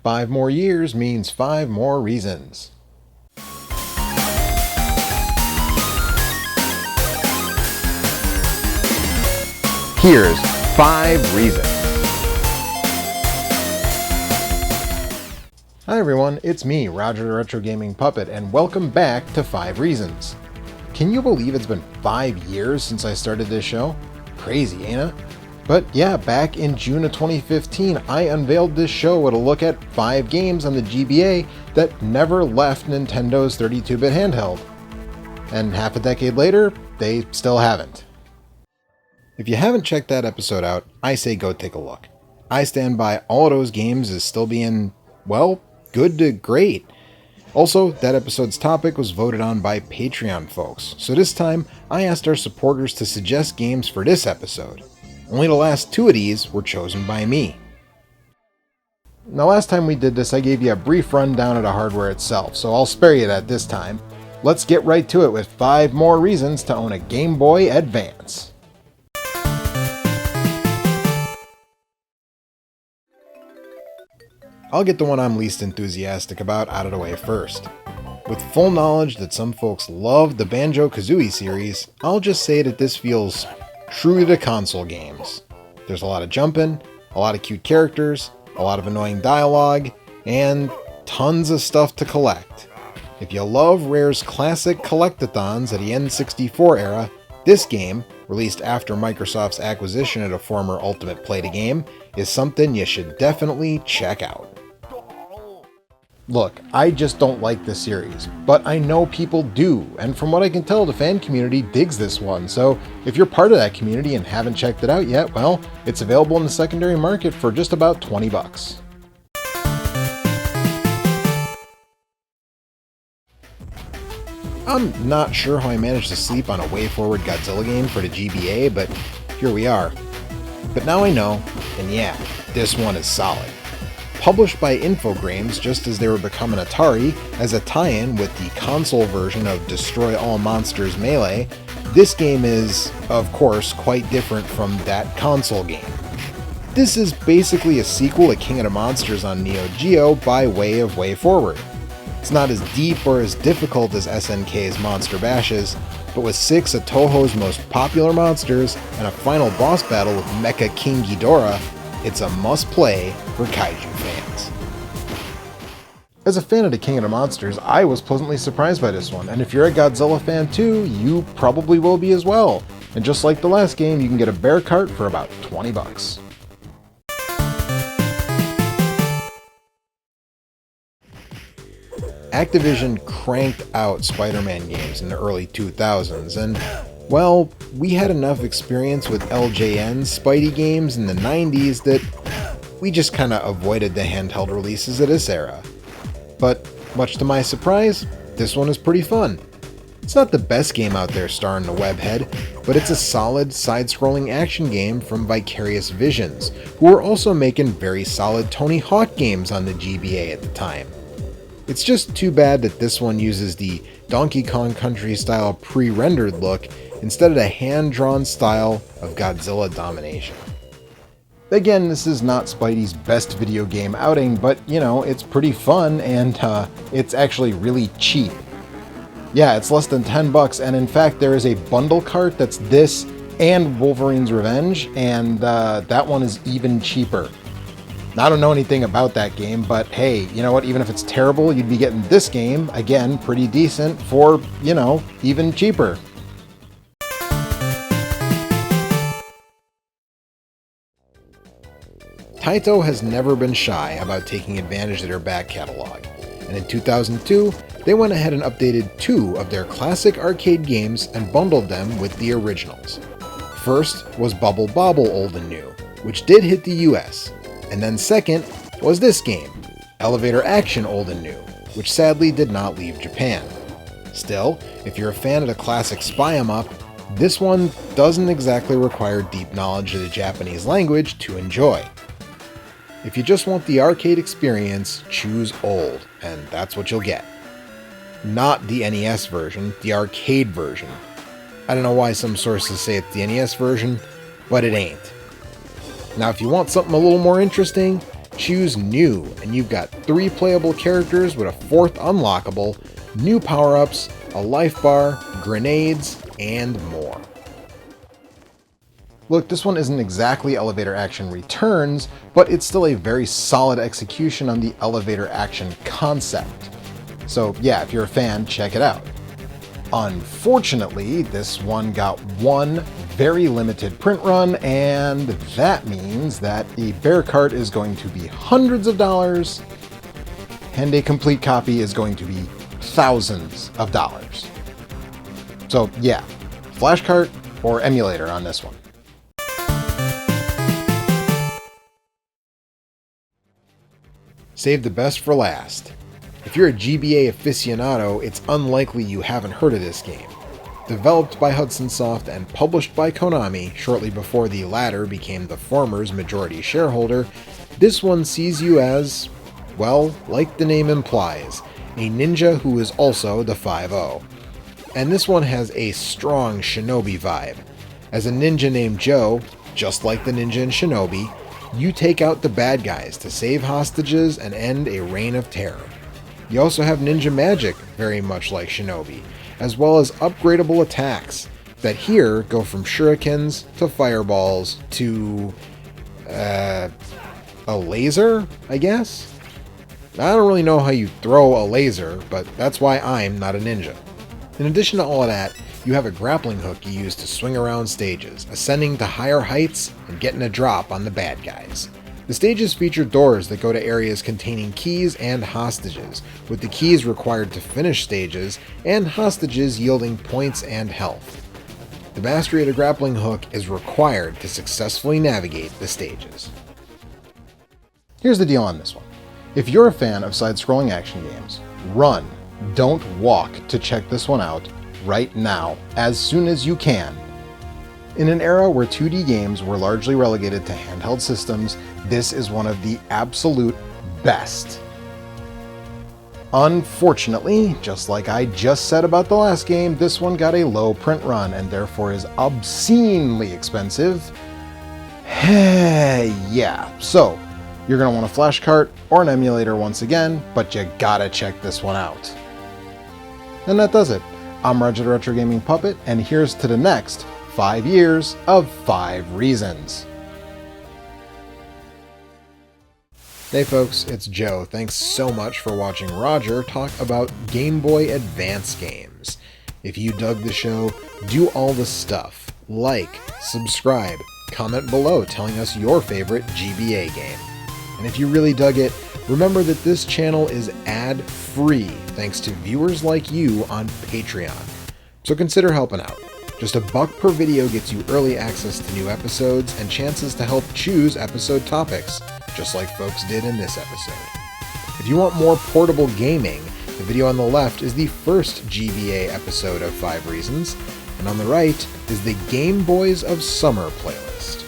5 more years means 5 more reasons. Here's 5 reasons. Hi everyone, it's me, Roger the Retro Gaming Puppet, and welcome back to 5 Reasons. Can you believe it's been 5 years since I started this show? Crazy, ain't it? But yeah, back in June of 2015, I unveiled this show with a look at 5 games on the GBA that never left Nintendo's 32-bit handheld. And half a decade later, they still haven't. If you haven't checked that episode out, I say go take a look. I stand by all of those games as still being, well, good to great. Also, that episode's topic was voted on by Patreon folks, so this time I asked our supporters to suggest games for this episode. Only the last 2 of these were chosen by me. Now last time we did this, I gave you a brief rundown of the hardware itself, so I'll spare you that this time. Let's get right to it with 5 more reasons to own a Game Boy Advance. I'll get the one I'm least enthusiastic about out of the way first. With full knowledge that some folks love the BanjoKazooie series, I'll just say that this feels true to console games. There's a lot of jumping, a lot of cute characters, a lot of annoying dialogue, and tons of stuff to collect. If you love Rare's classic collectathons of the N64 era, this game, released after Microsoft's acquisition of the former Ultimate Play-to-Game, is something you should definitely check out. Look, I just don't like this series, but I know people do, and from what I can tell, the fan community digs this one, so if you're part of that community and haven't checked it out yet, well, it's available in the secondary market for just about $20. I'm not sure how I managed to sleep on a WayForward Godzilla game for the GBA, but here we are. But now I know, and yeah, this one is solid. Published by Infogrames just as they were becoming Atari as a tie-in with the console version of Destroy All Monsters Melee, this game is, of course, quite different from that console game. This is basically a sequel to King of the Monsters on Neo Geo by way of WayForward. It's not as deep or as difficult as SNK's Monster Bashes, but with 6 of Toho's most popular monsters and a final boss battle with Mecha King Ghidorah, it's a must-play for kaiju fans. As a fan of the King of the Monsters, I was pleasantly surprised by this one, and if you're a Godzilla fan too, you probably will be as well. And just like the last game, you can get a bear cart for about $20. Activision cranked out SpiderMan games in the early 2000s, and well, we had enough experience with LJN's Spidey games in the 90s that we just kinda avoided the handheld releases of this era. But much to my surprise, this one is pretty fun. It's not the best game out there starring the webhead, but it's a solid side-scrolling action game from Vicarious Visions, who were also making very solid Tony Hawk games on the GBA at the time. It's just too bad that this one uses the Donkey Kong Country style pre-rendered look instead of the hand-drawn style of Godzilla domination. Again, this is not Spidey's best video game outing, but you know, it's pretty fun and it's actually really cheap. Yeah, it's less than $10, and in fact there is a bundle cart that's this and Wolverine's Revenge, and that one is even cheaper. I don't know anything about that game, but hey, you know what, even if it's terrible, you'd be getting this game, again, pretty decent, for, you know, even cheaper. Taito has never been shy about taking advantage of their back catalog, and in 2002, they went ahead and updated 2 of their classic arcade games and bundled them with the originals. First was Bubble Bobble Old and New, which did hit the US, and then second was this game, Elevator Action Old and New, which sadly did not leave Japan. Still, if you're a fan of the classic Spy 'em Up, this one doesn't exactly require deep knowledge of the Japanese language to enjoy. If you just want the arcade experience, choose Old, and that's what you'll get. Not the NES version, the arcade version. I don't know why some sources say it's the NES version, but it ain't. Now if you want something a little more interesting, Choose New, and you've got 3 playable characters with a 4th unlockable, new power-ups, a life bar, grenades, and more. Look, this one isn't exactly elevator action returns, but it's still a very solid execution on the elevator action concept. So yeah, if you're a fan, check it out. Unfortunately, this one got one very limited print run, and that means that a bear cart is going to be hundreds of dollars, and a complete copy is going to be thousands of dollars. So yeah, flashcart or emulator on this one. Save the best for last. If you're a GBA aficionado, it's unlikely you haven't heard of this game. Developed by Hudson Soft and published by Konami shortly before the latter became the former's majority shareholder, this one sees you as, well, like the name implies, a ninja who is also the FiveO. And this one has a strong shinobi vibe. As a ninja named Joe, just like the ninja in Shinobi, you take out the bad guys to save hostages and end a reign of terror. You also have ninja magic, very much like Shinobi, as well as upgradable attacks that here go from shurikens to fireballs to a laser, I guess? I don't really know how you throw a laser, but that's why I'm not a ninja. In addition to all of that, you have a grappling hook you use to swing around stages, ascending to higher heights and getting a drop on the bad guys. The stages feature doors that go to areas containing keys and hostages, with the keys required to finish stages and hostages yielding points and health. The mastery of the grappling hook is required to successfully navigate the stages. Here's the deal on this one. If you're a fan of side-scrolling action games, run, don't walk to check this one out right now, as soon as you can. In an era where 2D games were largely relegated to handheld systems, this is one of the absolute best. Unfortunately, just like I just said about the last game, this one got a low print run and therefore is obscenely expensive. Yeah, so you're going to want a flashcart or an emulator once again, but you gotta check this one out. And that does it. I'm Roger the Retro Gaming Puppet, and here's to the next 5 years of 5 reasons. Hey folks, it's Joe. Thanks so much for watching Roger talk about Game Boy Advance games. If you dug the show, do all the stuff. Like, subscribe, comment below telling us your favorite GBA game. And if you really dug it, remember that this channel is ad-free thanks to viewers like you on Patreon. So consider helping out. Just $1 per video gets you early access to new episodes and chances to help choose episode topics, just like folks did in this episode. If you want more portable gaming, the video on the left is the first GBA episode of 5 Reasons, and on the right is the Game Boys of Summer playlist.